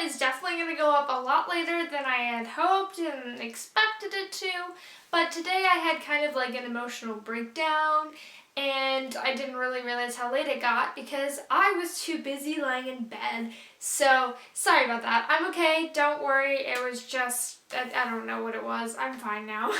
is definitely going to go up a lot later than I had hoped and expected it to, but today I had kind of like an emotional breakdown, and I didn't really realize how late it got because I was too busy lying in bed. So, sorry about that. I'm okay, don't worry. It was just, I don't know what it was. I'm fine now.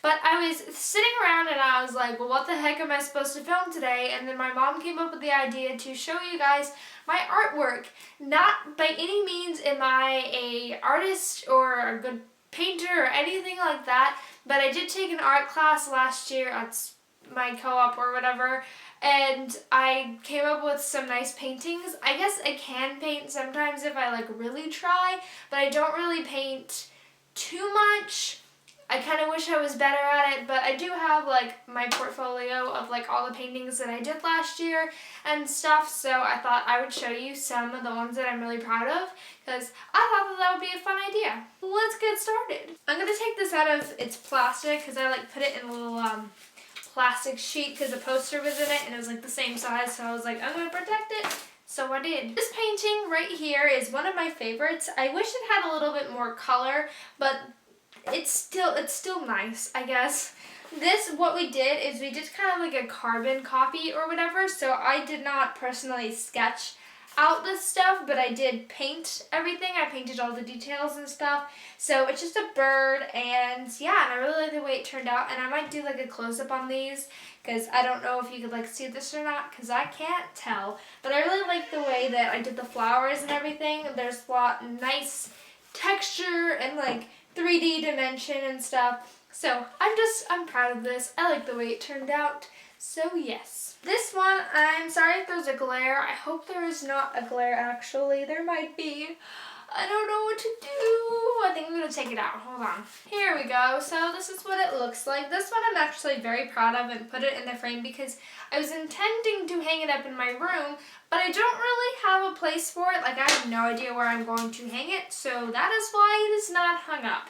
But I was sitting around and I was like, well, what the heck am I supposed to film today? And then my mom came up with the idea to show you guys my artwork. Not by any means am I a artist or a good painter or anything like that, but I did take an art class last year at my co-op or whatever, and I came up with some nice paintings. I guess I can paint sometimes if I like really try, but I don't really paint too much. I kind of wish I was better at it, but I do have like my portfolio of like all the paintings that I did last year and stuff, so I thought I would show you some of the ones that I'm really proud of because I thought that would be a fun idea. Let's get started. I'm going to take this out of its plastic because I like put it in a little plastic sheet because the poster was in it and it was like the same size, so I was like, I'm going to protect it. So I did. This painting right here is one of my favorites. I wish it had a little bit more color, but it's still nice, I guess. What we did is we did kind of like a carbon copy or whatever, so I did not personally sketch out this stuff, but I did paint everything. I painted all the details and stuff. So it's just a bird, and yeah, and I really like the way it turned out, and I might do like a close-up on these because I don't know if you could like see this or not because I can't tell, but I really like the way that I did the flowers and everything. There's a lot nice texture and like 3D dimension and stuff. So I'm proud of this. I like the way it turned out. So yes. This one, I'm sorry if there's a glare. I hope there is not a glare actually. There might be. I don't know what to do. I think I'm going to take it out. Hold on. Here we go. So this is what it looks like. This one I'm actually very proud of and put it in the frame because I was intending to hang it up in my room, but I don't really have a place for it. Like I have no idea where I'm going to hang it, so that is why it is not hung up.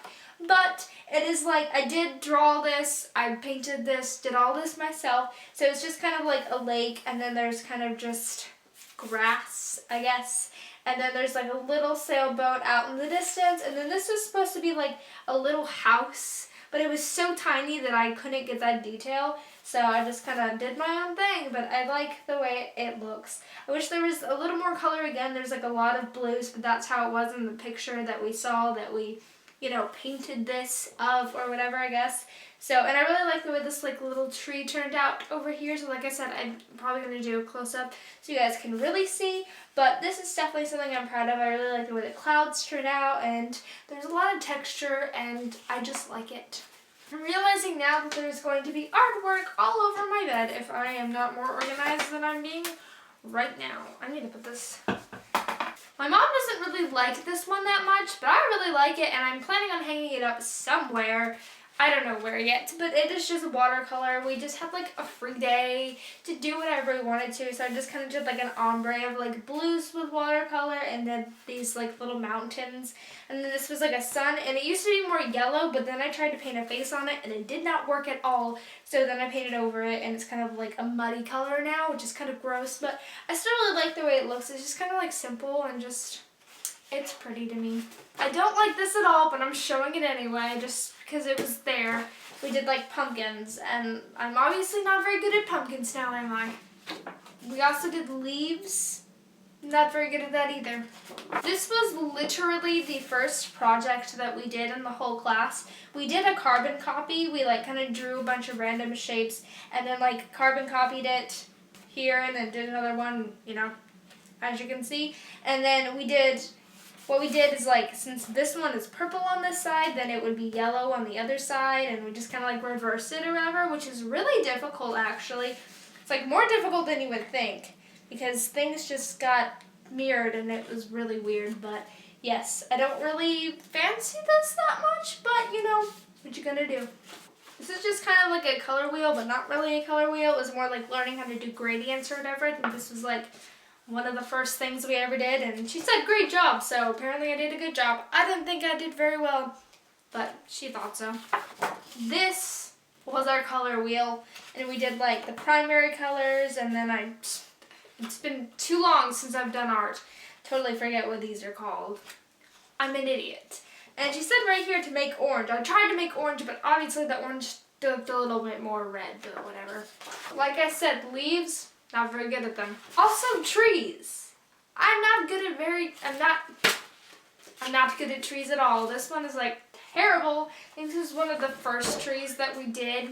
But it is like, I did draw this, I painted this, did all this myself, so it's just kind of like a lake, and then there's kind of just grass, I guess. And then there's like a little sailboat out in the distance, and then this was supposed to be like a little house, but it was so tiny that I couldn't get that detail, so I just kind of did my own thing, but I like the way it looks. I wish there was a little more color again. There's like a lot of blues, but that's how it was in the picture that we saw that we, you know, painted this of or whatever, I guess. So, and I really like the way this like little tree turned out over here. So like I said, I'm probably going to do a close-up so you guys can really see. But this is definitely something I'm proud of. I really like the way the clouds turned out, and there's a lot of texture, and I just like it. I'm realizing now that there's going to be artwork all over my bed if I am not more organized than I'm being right now. I need to put this... My mom doesn't really like this one that much, but I really like it, and I'm planning on hanging it up somewhere. I don't know where yet, but it is just watercolor. We just had like a free day to do whatever we wanted to, so I just kind of did like an ombre of like blues with watercolor, and then these like little mountains, and then this was like a sun, and it used to be more yellow, but then I tried to paint a face on it, and it did not work at all, so then I painted over it, and it's kind of like a muddy color now, which is kind of gross, but I still really like the way it looks. It's just kind of like simple and just... it's pretty to me. I don't like this at all, but I'm showing it anyway just because it was there. We did like pumpkins, and I'm obviously not very good at pumpkins now, am I? We also did leaves. Not very good at that either. This was literally the first project that we did in the whole class. We did a carbon copy. We like kind of drew a bunch of random shapes and then like carbon copied it here and then did another one, you know, as you can see. And then what we did is like, since this one is purple on this side, then it would be yellow on the other side, and we just kind of like reverse it or whatever, which is really difficult actually. It's like more difficult than you would think because things just got mirrored and it was really weird, but yes, I don't really fancy this that much, but you know, what you gonna do? This is just kind of like a color wheel, but not really a color wheel. It was more like learning how to do gradients or whatever. I think this was like one of the first things we ever did, and she said great job, so apparently I did a good job. I didn't think I did very well, but she thought so. This was our color wheel, and we did like the primary colors, and then it's been too long since I've done art. Totally forget what these are called. I'm an idiot. And she said right here to make orange. I tried to make orange, but obviously the orange looked a little bit more red, but whatever. Like I said, leaves, not very good at them. Also trees. I'm not good at trees at all. This one is like terrible. I think this is one of the first trees that we did.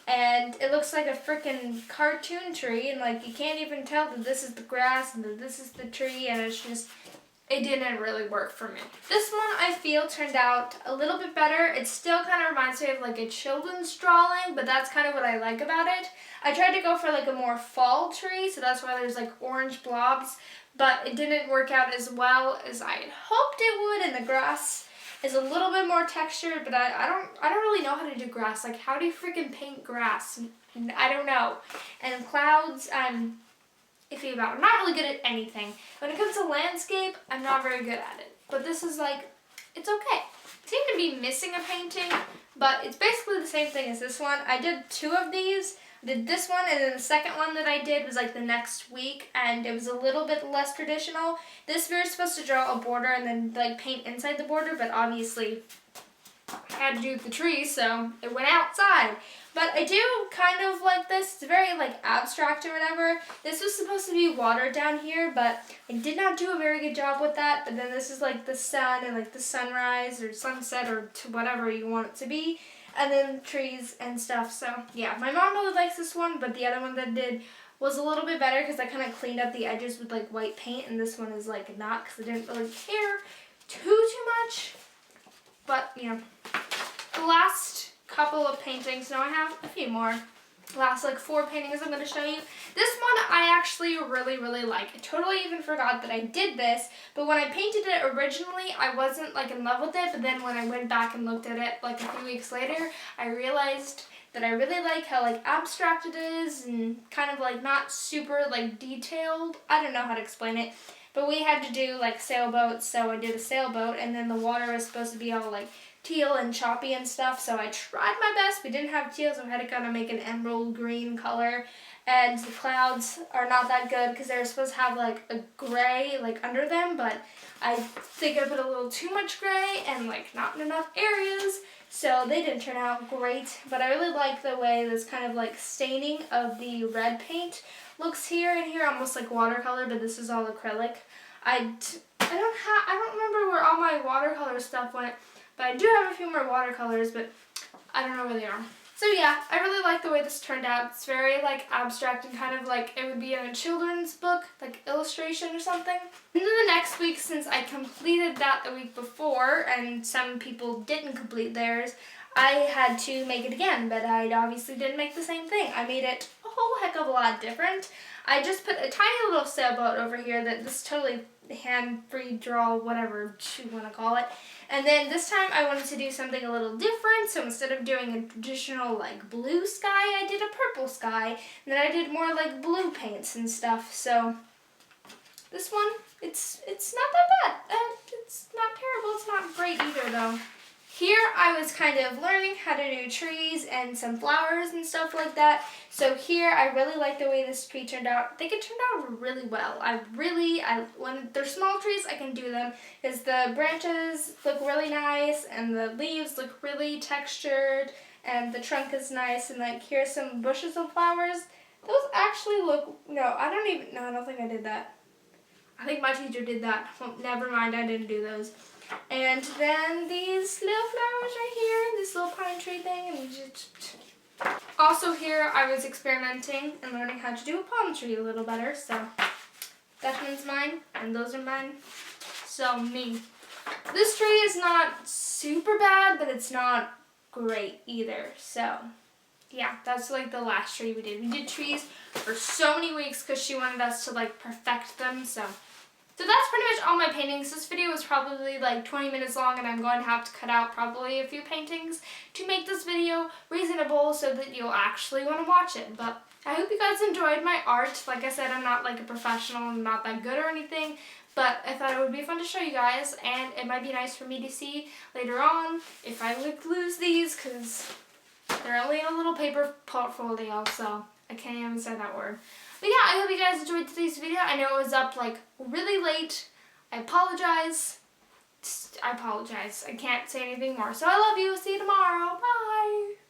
And it looks like a freaking cartoon tree, and like you can't even tell that this is the grass and that this is the tree, and it's just, it didn't really work for me. This one I feel turned out a little bit better. It still kind of reminds me of like a children's drawing, but that's kind of what I like about it. I tried to go for like a more fall tree, so that's why there's like orange blobs, but it didn't work out as well as I had hoped it would, and the grass is a little bit more textured, but I don't really know how to do grass. Like, how do you freaking paint grass? I don't know. And clouds, I'm iffy about. I'm not really good at anything. When it comes to landscape, I'm not very good at it. But this is like, it's okay. I seem to be missing a painting, but it's basically the same thing as this one. I did 2 of these. I did this one, and then the second one that I did was like the next week, and it was a little bit less traditional. This we were supposed to draw a border and then like paint inside the border, but obviously I had to do the tree, so it went outside. But I do kind of like this. It's very like abstract or whatever. This was supposed to be water down here, but I did not do a very good job with that. But then this is like the sun and like the sunrise or sunset or to whatever you want it to be. And then trees and stuff. So yeah, my mom really likes this one, but the other one that I did was a little bit better because I kind of cleaned up the edges with like white paint, and this one is like not, because I didn't really care too much. But you know, the last couple of paintings, now I have a few more. Last like 4 paintings I'm going to show you. This one I actually really like. I totally even forgot that I did this, but when I painted it originally, I wasn't like in love with it, but then when I went back and looked at it like a few weeks later, I realized that I really like how like abstract it is and kind of like not super like detailed. I don't know how to explain it, but we had to do like sailboats, so I did a sailboat, and then the water was supposed to be all like teal and choppy and stuff, so I tried my best. We didn't have teal, so I had to kind of make an emerald green color, and the clouds are not that good because they're supposed to have like a gray like under them, but I think I put a little too much gray and like not in enough areas, so they didn't turn out great. But I really like the way this kind of like staining of the red paint looks here and here, almost like watercolor, but this is all acrylic. I don't remember where all my watercolor stuff went, but I do have a few more watercolors, but I don't know where they are. So yeah, I really like the way this turned out. It's very like abstract and kind of like it would be in a children's book, like illustration or something. And then the next week, since I completed that the week before and some people didn't complete theirs, I had to make it again, but I obviously didn't make the same thing. I made it a whole heck of a lot different. I just put a tiny little sailboat over here that this totally hand-free draw, whatever you want to call it. And then this time I wanted to do something a little different, so instead of doing a traditional like blue sky, I did a purple sky. And then I did more like blue paints and stuff. So this one, it's not that bad. It's not terrible. It's not great either though. Here I was kind of learning how to do trees and some flowers and stuff like that. So here I really like the way this tree turned out. I think it turned out really well. When they're small trees, I can do them because the branches look really nice and the leaves look really textured and the trunk is nice, and like here's some bushes of flowers. Those actually look, I don't think I did that. I think my teacher did that. Well, never mind, I didn't do those. And then these little flowers right here, this little pine tree thing, and just... Also here, I was experimenting and learning how to do a palm tree a little better, so that one's mine, and those are mine, so me. This tree is not super bad, but it's not great either, so yeah, that's like the last tree we did. We did trees for so many weeks because she wanted us to like perfect them, so that's pretty much all my paintings. This video was probably like 20 minutes long, and I'm going to have to cut out probably a few paintings to make this video reasonable so that you'll actually want to watch it. But I hope you guys enjoyed my art. Like I said, I'm not like a professional, I'm not that good or anything, but I thought it would be fun to show you guys, and it might be nice for me to see later on if I lose these, because they're only in a little paper portfolio, so I can't even say that word. But yeah, I hope you guys enjoyed today's video. I know it was up like really late. I apologize. I apologize. I can't say anything more. So I love you. See you tomorrow. Bye.